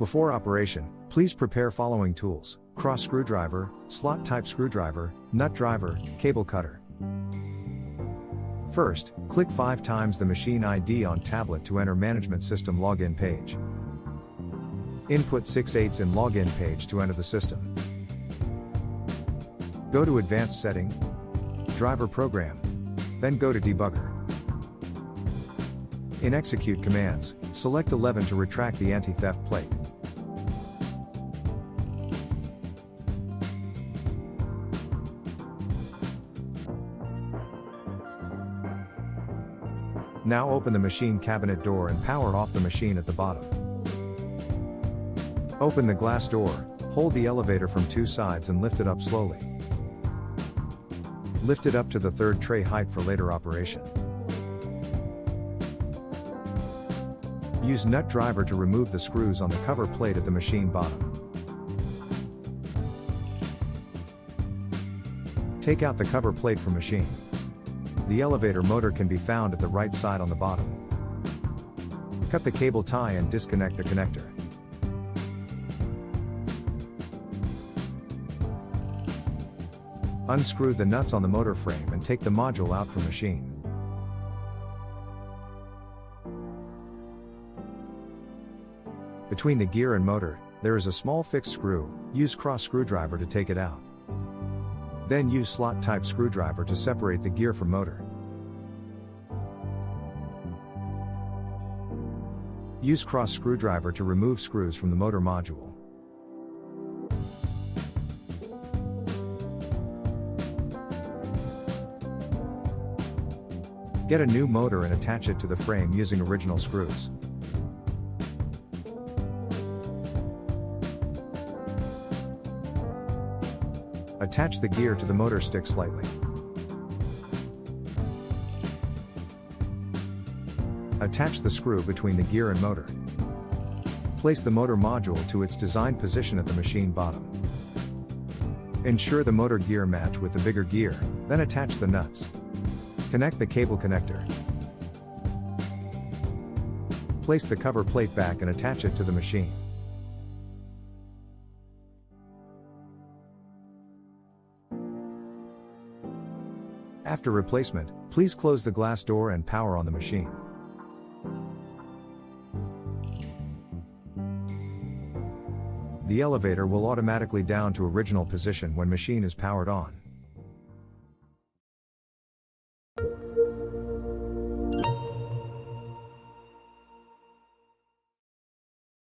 Before operation, please prepare following tools: cross screwdriver, slot type screwdriver, nut driver, cable cutter. First, click 5 times the machine ID on tablet to enter management system login page. Input 6/8 in login page to enter the system. Go to advanced setting, driver program, then go to debugger. In execute commands, select 11 to retract the anti-theft plate. Now open the machine cabinet door and power off the machine at the bottom. Open the glass door, hold the elevator from 2 sides and lift it up slowly. Lift it up to the 3rd tray height for later operation. Use nut driver to remove the screws on the cover plate at the machine bottom. Take out the cover plate from machine. The elevator motor can be found at the right side on the bottom. Cut the cable tie and disconnect the connector. Unscrew the nuts on the motor frame and take the module out from machine. Between the gear and motor, there is a small fixed screw. Use cross screwdriver to take it out. Then use slot type screwdriver to separate the gear from motor. Use cross screwdriver to remove screws from the motor module. Get a new motor and attach it to the frame using original screws. Attach the gear to the motor stick slightly. Attach the screw between the gear and motor. Place the motor module to its designed position at the machine bottom. Ensure the motor gear match with the bigger gear, then attach the nuts. Connect the cable connector. Place the cover plate back and attach it to the machine. After replacement, please close the glass door and power on the machine. The elevator will automatically down to original position when machine is powered on.